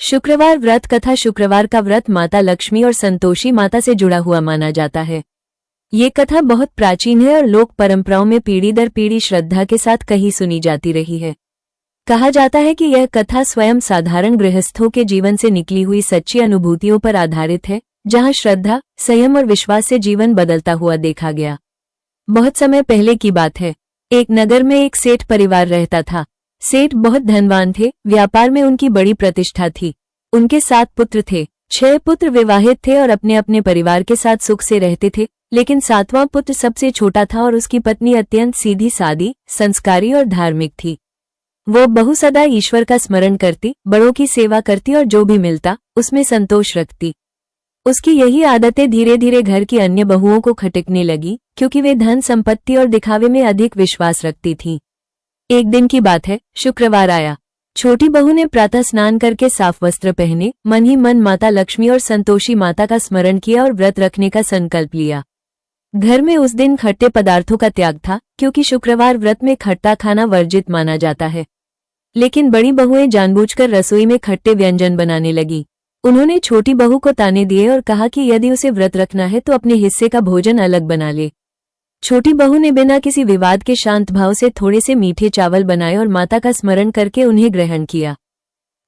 शुक्रवार व्रत कथा। शुक्रवार का व्रत माता लक्ष्मी और संतोषी माता से जुड़ा हुआ माना जाता है। ये कथा बहुत प्राचीन है और लोक परंपराओं में पीढ़ी दर पीढ़ी श्रद्धा के साथ कहीं सुनी जाती रही है। कहा जाता है कि यह कथा स्वयं साधारण गृहस्थों के जीवन से निकली हुई सच्ची अनुभूतियों पर आधारित है, जहां श्रद्धा, संयम और विश्वास से जीवन बदलता हुआ देखा गया। बहुत समय पहले की बात है। एक नगर में एक सेठ परिवार रहता था। सेठ बहुत धनवान थे, व्यापार में उनकी बड़ी प्रतिष्ठा थी। उनके 7 पुत्र थे। 6 पुत्र विवाहित थे और अपने अपने परिवार के साथ सुख से रहते थे, लेकिन 7वां पुत्र सबसे छोटा था और उसकी पत्नी अत्यंत सीधी सादी, संस्कारी और धार्मिक थी। वो बहु सदा ईश्वर का स्मरण करती, बड़ों की सेवा करती और जो भी मिलता उसमें संतोष रखती। उसकी यही आदतें धीरे धीरे घर की अन्य बहुओं को खटकने लगी, क्योंकि वे धन संपत्ति और दिखावे में अधिक विश्वास रखती थीं। एक दिन की बात है, शुक्रवार आया। छोटी बहू ने प्रातः स्नान करके साफ वस्त्र पहने, मन ही मन माता लक्ष्मी और संतोषी माता का स्मरण किया और व्रत रखने का संकल्प लिया। घर में उस दिन खट्टे पदार्थों का त्याग था, क्योंकि शुक्रवार व्रत में खट्टा खाना वर्जित माना जाता है। लेकिन बड़ी बहुएं जानबूझकर रसोई में खट्टे व्यंजन बनाने लगी। उन्होंने छोटी बहू को ताने दिए और कहा कि यदि उसे व्रत रखना है तो अपने हिस्से का भोजन अलग बना ले। छोटी बहू ने बिना किसी विवाद के शांत भाव से थोड़े से मीठे चावल बनाए और माता का स्मरण करके उन्हें ग्रहण किया।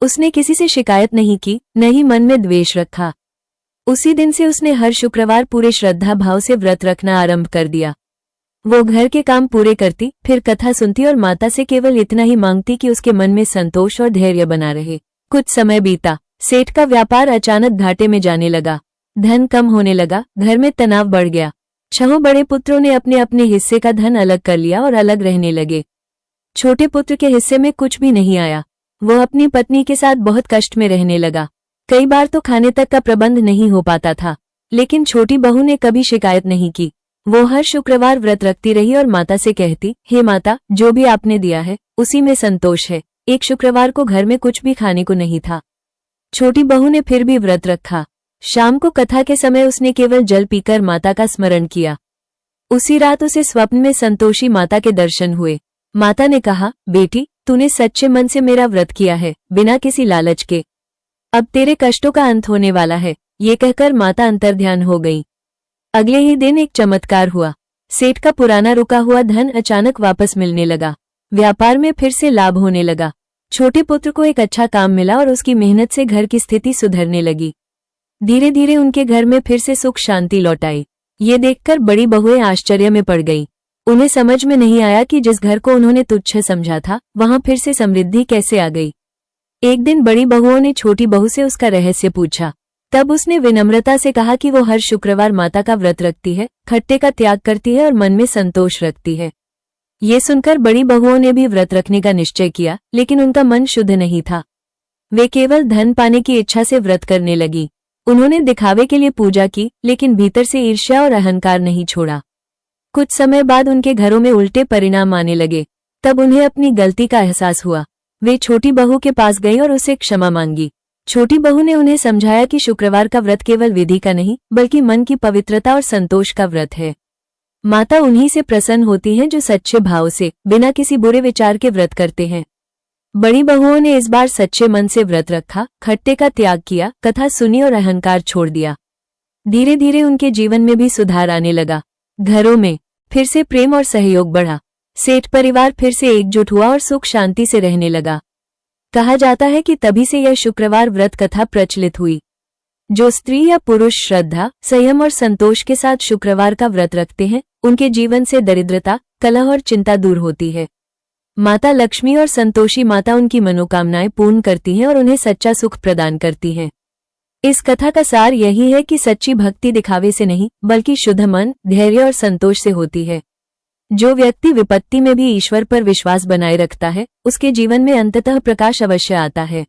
उसने किसी से शिकायत नहीं की, न ही मन में द्वेष रखा। उसी दिन से उसने हर शुक्रवार पूरे श्रद्धा भाव से व्रत रखना आरंभ कर दिया। वो घर के काम पूरे करती, फिर कथा सुनती और माता से केवल इतना ही मांगती कि उसके मन में संतोष और धैर्य बना रहे। कुछ समय बीता। सेठ का व्यापार अचानक घाटे में जाने लगा। धन कम होने लगा, घर में तनाव बढ़ गया। 6 बड़े पुत्रों ने अपने अपने हिस्से का धन अलग कर लिया और अलग रहने लगे। छोटे पुत्र के हिस्से में कुछ भी नहीं आया। वो अपनी पत्नी के साथ बहुत कष्ट में रहने लगा। कई बार तो खाने तक का प्रबंध नहीं हो पाता था, लेकिन छोटी बहू ने कभी शिकायत नहीं की। वो हर शुक्रवार व्रत रखती रही और माता से कहती, हे माता, जो भी आपने दिया है उसी में संतोष है। एक शुक्रवार को घर में कुछ भी खाने को नहीं था। छोटी बहू ने फिर भी व्रत रखा। शाम को कथा के समय उसने केवल जल पीकर माता का स्मरण किया। उसी रात उसे स्वप्न में संतोषी माता के दर्शन हुए। माता ने कहा, बेटी, तूने सच्चे मन से मेरा व्रत किया है, बिना किसी लालच के। अब तेरे कष्टों का अंत होने वाला है। ये कहकर माता अंतर्ध्यान हो गई। अगले ही दिन एक चमत्कार हुआ। सेठ का पुराना रुका हुआ धन अचानक वापस मिलने लगा। व्यापार में फिर से लाभ होने लगा। छोटे पुत्र को एक अच्छा काम मिला और उसकी मेहनत से घर की स्थिति सुधरने लगी। धीरे धीरे उनके घर में फिर से सुख शांति लौट आई। ये देखकर बड़ी बहुएं आश्चर्य में पड़ गईं। उन्हें समझ में नहीं आया कि जिस घर को उन्होंने तुच्छ समझा था, वहां फिर से समृद्धि कैसे आ गई। एक दिन बड़ी बहुओं ने छोटी बहू से उसका रहस्य पूछा। तब उसने विनम्रता से कहा कि वो हर शुक्रवार माता का व्रत रखती है, खट्टे का त्याग करती है और मन में संतोष रखती है। ये सुनकर बड़ी बहुओं ने भी व्रत रखने का निश्चय किया, लेकिन उनका मन शुद्ध नहीं था। वे केवल धन पाने की इच्छा से व्रत करने लगी। उन्होंने दिखावे के लिए पूजा की, लेकिन भीतर से ईर्ष्या और अहंकार नहीं छोड़ा। कुछ समय बाद उनके घरों में उल्टे परिणाम आने लगे। तब उन्हें अपनी गलती का एहसास हुआ। वे छोटी बहू के पास गई और उससे क्षमा मांगी। छोटी बहू ने उन्हें समझाया कि शुक्रवार का व्रत केवल विधि का नहीं, बल्कि मन की पवित्रता और संतोष का व्रत है। माता उन्हीं से प्रसन्न होती हैं जो सच्चे भाव से, बिना किसी बुरे विचार के व्रत करते हैं। बड़ी बहुओं ने इस बार सच्चे मन से व्रत रखा, खट्टे का त्याग किया, कथा सुनी और अहंकार छोड़ दिया। धीरे धीरे उनके जीवन में भी सुधार आने लगा। घरों में फिर से प्रेम और सहयोग बढ़ा। सेठ परिवार फिर से एकजुट हुआ और सुख शांति से रहने लगा। कहा जाता है कि तभी से यह शुक्रवार व्रत कथा प्रचलित हुई। जो स्त्री या पुरुष श्रद्धा, संयम और संतोष के साथ शुक्रवार का व्रत रखते हैं, उनके जीवन से दरिद्रता, कलह और चिंता दूर होती है। माता लक्ष्मी और संतोषी माता उनकी मनोकामनाएं पूर्ण करती हैं और उन्हें सच्चा सुख प्रदान करती हैं। इस कथा का सार यही है कि सच्ची भक्ति दिखावे से नहीं, बल्कि शुद्ध मन, धैर्य और संतोष से होती है। जो व्यक्ति विपत्ति में भी ईश्वर पर विश्वास बनाए रखता है, उसके जीवन में अंततः प्रकाश अवश्य आता है।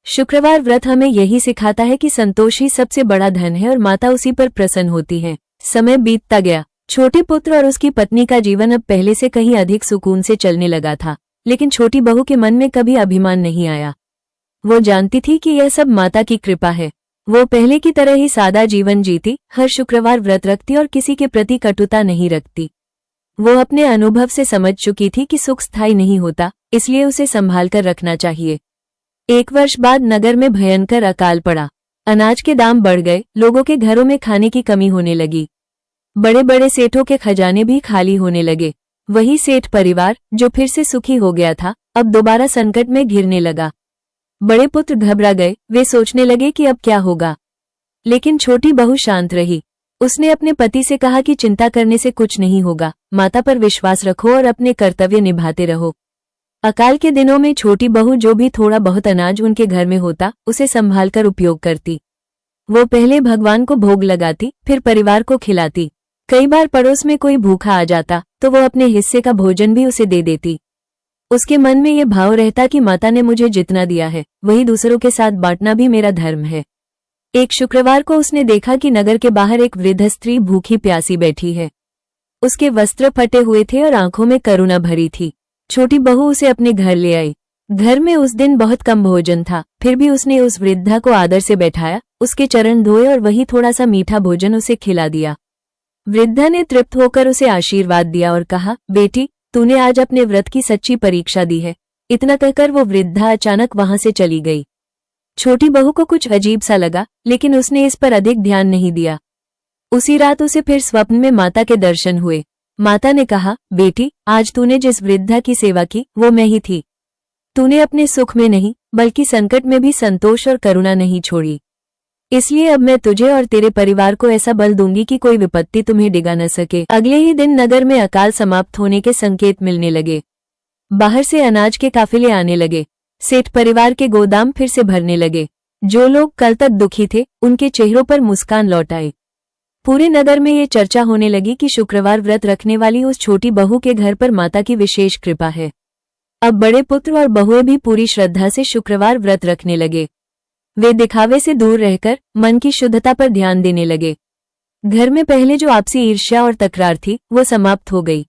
शुक्रवार व्रत हमें यही सिखाता है कि संतोष ही सबसे बड़ा धन है और माता उसी पर प्रसन्न होती है। समय बीतता गया। छोटे पुत्र और उसकी पत्नी का जीवन अब पहले से कहीं अधिक सुकून से चलने लगा था, लेकिन छोटी बहू के मन में कभी अभिमान नहीं आया। वो जानती थी कि यह सब माता की कृपा है। वो पहले की तरह ही सादा जीवन जीती, हर शुक्रवार व्रत रखती और किसी के प्रति कटुता नहीं रखती। वो अपने अनुभव से समझ चुकी थी कि सुख स्थायी नहीं होता, इसलिए उसे संभाल कर रखना चाहिए। एक वर्ष बाद नगर में भयंकर अकाल पड़ा। अनाज के दाम बढ़ गए, लोगों के घरों में खाने की कमी होने लगी। बड़े बड़े सेठों के खजाने भी खाली होने लगे। वही सेठ परिवार जो फिर से सुखी हो गया था, अब दोबारा संकट में घिरने लगा। बड़े पुत्र घबरा गए, वे सोचने लगे कि अब क्या होगा। लेकिन छोटी बहू शांत रही। उसने अपने पति से कहा कि चिंता करने से कुछ नहीं होगा, माता पर विश्वास रखो और अपने कर्तव्य निभाते रहो। अकाल के दिनों में छोटी बहू जो भी थोड़ा बहुत अनाज उनके घर में होता, उसे संभालकर उपयोग करती। वो पहले भगवान को भोग लगाती, फिर परिवार को खिलाती। कई बार पड़ोस में कोई भूखा आ जाता तो वो अपने हिस्से का भोजन भी उसे दे देती। उसके मन में ये भाव रहता कि माता ने मुझे जितना दिया है वही दूसरों के साथ बांटना भी मेरा धर्म है। एक शुक्रवार को उसने देखा कि नगर के बाहर एक वृद्ध स्त्री भूखी प्यासी बैठी है। उसके वस्त्र फटे हुए थे और आंखों में करुणा भरी थी। छोटी बहू उसे अपने घर ले आई। घर में उस दिन बहुत कम भोजन था, फिर भी उसने उस वृद्धा को आदर से बैठाया, उसके चरण धोए और वही थोड़ा सा मीठा भोजन उसे खिला दिया। वृद्धा ने तृप्त होकर उसे आशीर्वाद दिया और कहा, बेटी, तूने आज अपने व्रत की सच्ची परीक्षा दी है। इतना कहकर वो वृद्धा अचानक वहां से चली गई। छोटी बहू को कुछ अजीब सा लगा, लेकिन उसने इस पर अधिक ध्यान नहीं दिया। उसी रात उसे फिर स्वप्न में माता के दर्शन हुए। माता ने कहा, बेटी, आज तूने जिस वृद्धा की सेवा की वो मैं ही थी। तूने अपने सुख में नहीं बल्कि संकट में भी संतोष और करुणा नहीं छोड़ी। इसलिए अब मैं तुझे और तेरे परिवार को ऐसा बल दूंगी कि कोई विपत्ति तुम्हें डिगा न सके। अगले ही दिन नगर में अकाल समाप्त होने के संकेत मिलने लगे। बाहर से अनाज के काफिले आने लगे। सेठ परिवार के गोदाम फिर से भरने लगे। जो लोग कल तक दुखी थे, उनके चेहरों पर मुस्कान लौट आई। पूरे नगर में ये चर्चा होने लगी कि शुक्रवार व्रत रखने वाली उस छोटी बहू के घर पर माता की विशेष कृपा है। अब बड़े पुत्र और बहुएं भी पूरी श्रद्धा से शुक्रवार व्रत रखने लगे। वे दिखावे से दूर रहकर मन की शुद्धता पर ध्यान देने लगे। घर में पहले जो आपसी ईर्ष्या और तकरार थी, वो समाप्त हो गई।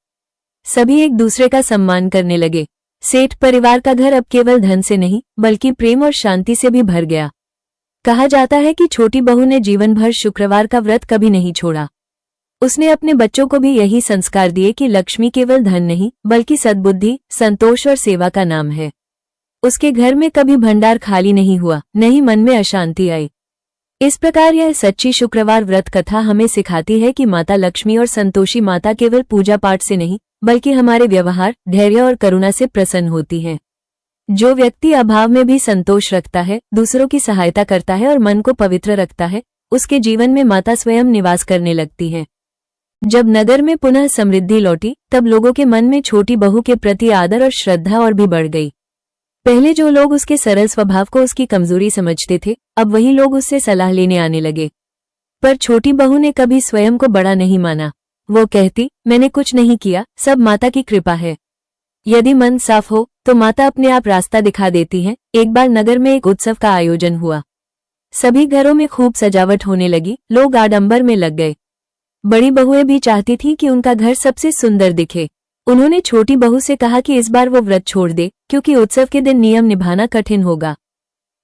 सभी एक दूसरे का सम्मान करने लगे। सेठ परिवार का घर अब केवल धन से नहीं बल्कि प्रेम और शांति से भी भर गया। कहा जाता है कि छोटी बहू ने जीवन भर शुक्रवार का व्रत कभी नहीं छोड़ा। उसने अपने बच्चों को भी यही संस्कार दिए कि लक्ष्मी केवल धन नहीं बल्कि सद्बुद्धि, संतोष और सेवा का नाम है। उसके घर में कभी भंडार खाली नहीं हुआ, न ही मन में अशांति आई। इस प्रकार यह सच्ची शुक्रवार व्रत कथा हमें सिखाती है कि माता लक्ष्मी और संतोषी माता केवल पूजा पाठ से नहीं बल्कि हमारे व्यवहार, धैर्य और करुणा से प्रसन्न होती हैं। जो व्यक्ति अभाव में भी संतोष रखता है, दूसरों की सहायता करता है और मन को पवित्र रखता है, उसके जीवन में माता स्वयं निवास करने लगती है। जब नगर में पुनः समृद्धि लौटी, तब लोगों के मन में छोटी बहू के प्रति आदर और श्रद्धा और भी बढ़ गई। पहले जो लोग उसके सरल स्वभाव को उसकी कमजोरी समझते थे, अब वही लोग उससे सलाह लेने आने लगे। पर छोटी बहू ने कभी स्वयं को बड़ा नहीं माना। वो कहती, मैंने कुछ नहीं किया, सब माता की कृपा है। यदि मन साफ हो तो माता अपने आप रास्ता दिखा देती है। एक बार नगर में एक उत्सव का आयोजन हुआ। सभी घरों में खूब सजावट होने लगी, लोग आडंबर में लग गए। बड़ी बहुएं भी चाहती थी कि उनका घर सबसे सुंदर दिखे। उन्होंने छोटी बहू से कहा कि इस बार वो व्रत छोड़ दे, क्योंकि उत्सव के दिन नियम निभाना कठिन होगा।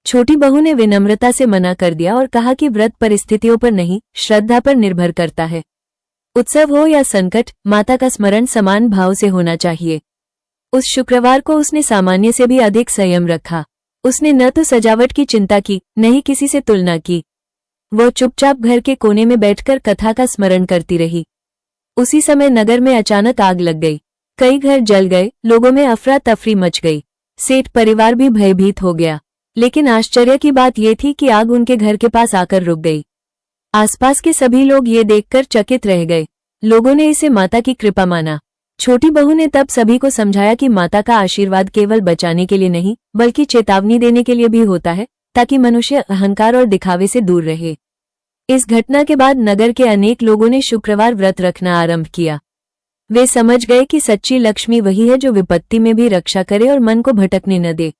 छोटी बहू ने विनम्रता से मना कर दिया और कहा कि व्रत परिस्थितियों पर नहीं, श्रद्धा पर निर्भर करता है। उत्सव हो या संकट, माता का स्मरण समान भाव से होना चाहिए। उस शुक्रवार को उसने सामान्य से भी अधिक संयम रखा। उसने न तो सजावट की चिंता की, न ही किसी से तुलना की। वो चुपचाप घर के कोने में बैठकर कथा का स्मरण करती रही। उसी समय नगर में अचानक आग लग गई। कई घर जल गए, लोगों में अफरा तफरी मच गई। सेठ परिवार भी भयभीत हो गया। लेकिन आश्चर्य की बात यह थी कि आग उनके घर के पास आकर रुक गई। आसपास के सभी लोग ये देखकर चकित रह गए। लोगों ने इसे माता की कृपा माना। छोटी बहू ने तब सभी को समझाया कि माता का आशीर्वाद केवल बचाने के लिए नहीं बल्कि चेतावनी देने के लिए भी होता है, ताकि मनुष्य अहंकार और दिखावे से दूर रहे। इस घटना के बाद नगर के अनेक लोगों ने शुक्रवार व्रत रखना आरंभ किया। वे समझ गए कि सच्ची लक्ष्मी वही है जो विपत्ति में भी रक्षा करे और मन को भटकने न दे।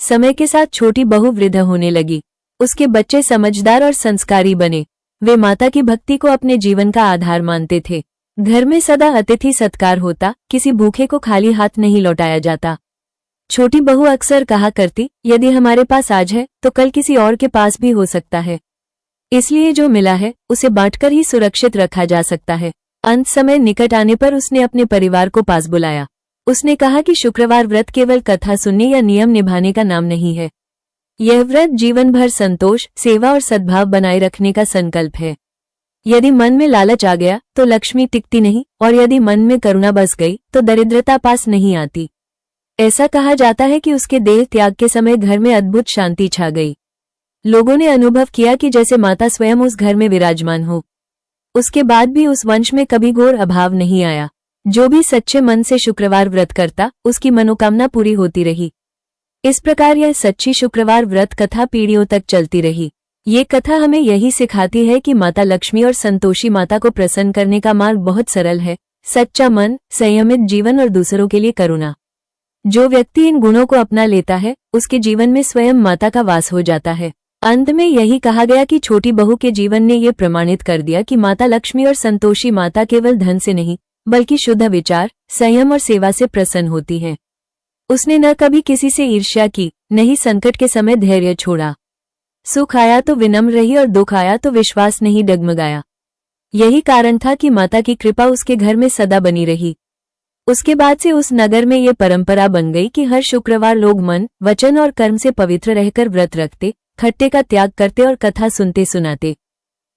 समय के साथ छोटी बहू वृद्ध होने लगी। उसके बच्चे समझदार और संस्कारी बने। वे माता की भक्ति को अपने जीवन का आधार मानते थे। घर में सदा अतिथि सत्कार होता, किसी भूखे को खाली हाथ नहीं लौटाया जाता। छोटी बहू अक्सर कहा करती, यदि हमारे पास आज है तो कल किसी और के पास भी हो सकता है। इसलिए जो मिला है उसे बांटकर ही सुरक्षित रखा जा सकता है। अंत समय निकट आने पर उसने अपने परिवार को पास बुलाया। उसने कहा कि शुक्रवार व्रत केवल कथा सुनने या नियम निभाने का नाम नहीं है। यह व्रत जीवन भर संतोष, सेवा और सद्भाव बनाए रखने का संकल्प है। यदि मन में लालच आ गया तो लक्ष्मी टिकती नहीं, और यदि मन में करुणा बस गई तो दरिद्रता पास नहीं आती। ऐसा कहा जाता है कि उसके देह त्याग के समय घर में अद्भुत शांति छा गई। लोगों ने अनुभव किया कि जैसे माता स्वयं उस घर में विराजमान हो। उसके बाद भी उस वंश में कभी घोर अभाव नहीं आया। जो भी सच्चे मन से शुक्रवार व्रत करता, उसकी मनोकामना पूरी होती रही। इस प्रकार यह सच्ची शुक्रवार व्रत कथा पीढ़ियों तक चलती रही। ये कथा हमें यही सिखाती है कि माता लक्ष्मी और संतोषी माता को प्रसन्न करने का मार्ग बहुत सरल है। सच्चा मन, संयमित जीवन और दूसरों के लिए करुणा। जो व्यक्ति इन गुणों को अपना लेता है, उसके जीवन में स्वयं माता का वास हो जाता है। अंत में यही कहा गया कि छोटी बहू के जीवन ने ये प्रमाणित कर दिया कि माता लक्ष्मी और संतोषी माता केवल धन से नहीं, बल्कि शुद्ध विचार, संयम और सेवा से प्रसन्न होती हैं। उसने न कभी किसी से ईर्ष्या की, न ही संकट के समय धैर्य छोड़ा। सुख आया तो विनम्र रही और दुख आया तो विश्वास नहीं डगमगाया। यही कारण था कि माता की कृपा उसके घर में सदा बनी रही। उसके बाद से उस नगर में ये परंपरा बन गई कि हर शुक्रवार लोग मन, वचन और कर्म से पवित्र रहकर व्रत रखते, खट्टे का त्याग करते और कथा सुनते सुनाते।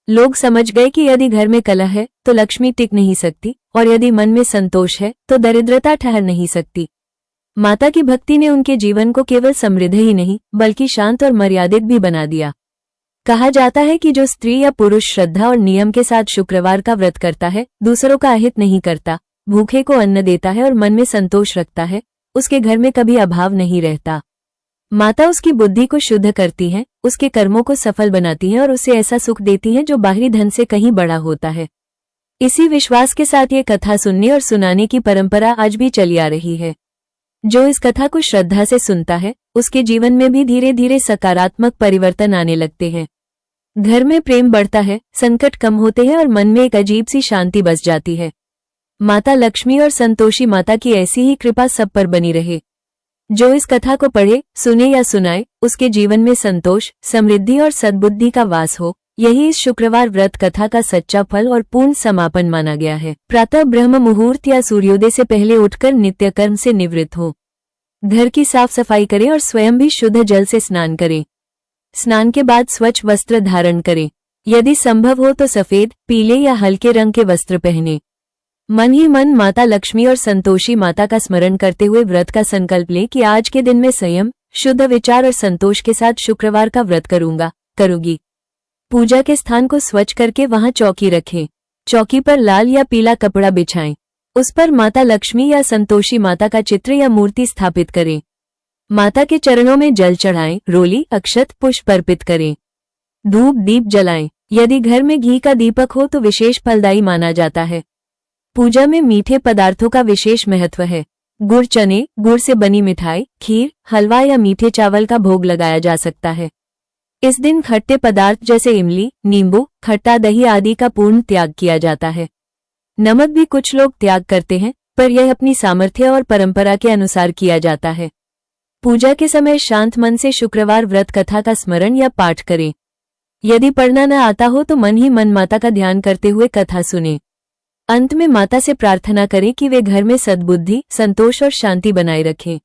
लोग समझ गए कि यदि घर में कलह है तो लक्ष्मी टिक नहीं सकती, और यदि मन में संतोष है तो दरिद्रता ठहर नहीं सकती। माता की भक्ति ने उनके जीवन को केवल समृद्ध ही नहीं, बल्कि शांत और मर्यादित भी बना दिया। कहा जाता है कि जो स्त्री या पुरुष श्रद्धा और नियम के साथ शुक्रवार का व्रत करता है, दूसरों का अहित नहीं करता, भूखे को अन्न देता है और मन में संतोष रखता है, उसके घर में कभी अभाव नहीं रहता। माता उसकी बुद्धि को शुद्ध करती है, उसके कर्मों को सफल बनाती है और उसे ऐसा सुख देती है जो बाहरी धन से कहीं बड़ा होता है। इसी विश्वास के साथ ये कथा सुनने और सुनाने की परंपरा आज भी चली आ रही है। जो इस कथा को श्रद्धा से सुनता है, उसके जीवन में भी धीरे धीरे सकारात्मक परिवर्तन आने लगते हैं। घर में प्रेम बढ़ता है, संकट कम होते हैं और मन में एक अजीब सी शांति बस जाती है। माता लक्ष्मी और संतोषी माता की ऐसी ही कृपा सब पर बनी रहे। जो इस कथा को पढ़े, सुने या सुनाए, उसके जीवन में संतोष, समृद्धि और सद्बुद्धि का वास हो। यही इस शुक्रवार व्रत कथा का सच्चा फल और पूर्ण समापन माना गया है। प्रातः ब्रह्म मुहूर्त या सूर्योदय से पहले उठकर नित्य कर्म से निवृत्त हो। घर की साफ सफाई करें और स्वयं भी शुद्ध जल से स्नान करें। स्नान के बाद स्वच्छ वस्त्र धारण करें। यदि संभव हो तो सफेद, पीले या हल्के रंग के वस्त्र पहने। मन ही मन माता लक्ष्मी और संतोषी माता का स्मरण करते हुए व्रत का संकल्प लें कि आज के दिन में संयम, शुद्ध विचार और संतोष के साथ शुक्रवार का व्रत करूंगी। पूजा के स्थान को स्वच्छ करके वहां चौकी रखें। चौकी पर लाल या पीला कपड़ा बिछाएं। उस पर माता लक्ष्मी या संतोषी माता का चित्र या मूर्ति स्थापित करें। माता के चरणों में जल चढ़ाएं, रोली, अक्षत, पुष्प अर्पित करें। धूप दीप जलाएं। यदि घर में घी का दीपक हो तो विशेष फलदायी माना जाता है। पूजा में मीठे पदार्थों का विशेष महत्व है। गुड़ चने, गुड़ से बनी मिठाई, खीर, हलवा या मीठे चावल का भोग लगाया जा सकता है। इस दिन खट्टे पदार्थ जैसे इमली, नींबू, खट्टा दही आदि का पूर्ण त्याग किया जाता है। नमक भी कुछ लोग त्याग करते हैं, पर यह अपनी सामर्थ्य और परंपरा के अनुसार किया जाता है। पूजा के समय शांत मन से शुक्रवार व्रत कथा का स्मरण या पाठ करें। यदि पढ़ना न आता हो तो मन ही मन माता का ध्यान करते हुए कथा सुने। अंत में माता से प्रार्थना करें कि वे घर में सद्बुद्धि, संतोष और शांति बनाए रखें।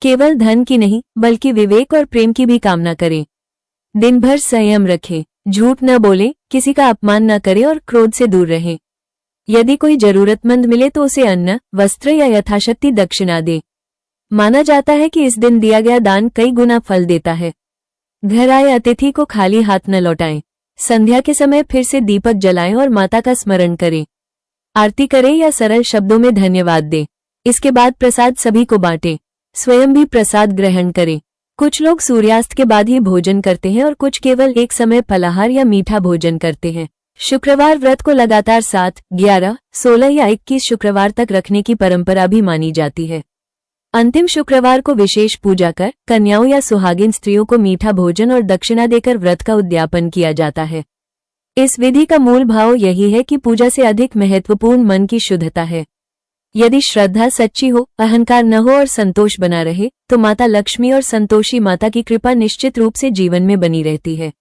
केवल धन की नहीं, बल्कि विवेक और प्रेम की भी कामना करें। दिन भर संयम रखें, झूठ न बोलें, किसी का अपमान न करें और क्रोध से दूर रहें। यदि कोई जरूरतमंद मिले तो उसे अन्न, वस्त्र या यथाशक्ति दक्षिणा दे। माना जाता है कि इस दिन दिया गया दान कई गुना फल देता है। घर आए अतिथि को खाली हाथ न लौटाएं। संध्या के समय फिर से दीपक जलाएं और माता का स्मरण करें। आरती करें या सरल शब्दों में धन्यवाद दें। इसके बाद प्रसाद सभी को बांटें। स्वयं भी प्रसाद ग्रहण करें। कुछ लोग सूर्यास्त के बाद ही भोजन करते हैं और कुछ केवल एक समय फलाहार या मीठा भोजन करते हैं। शुक्रवार व्रत को लगातार 7, 11, 16 या 21 शुक्रवार तक रखने की परंपरा भी मानी जाती है। अंतिम शुक्रवार को विशेष पूजा कर कन्याओं या सुहागिन स्त्रियों को मीठा भोजन और दक्षिणा देकर व्रत का उद्यापन किया जाता है। इस विधि का मूल भाव यही है कि पूजा से अधिक महत्वपूर्ण मन की शुद्धता है। यदि श्रद्धा सच्ची हो, अहंकार न हो और संतोष बना रहे, तो माता लक्ष्मी और संतोषी माता की कृपा निश्चित रूप से जीवन में बनी रहती है।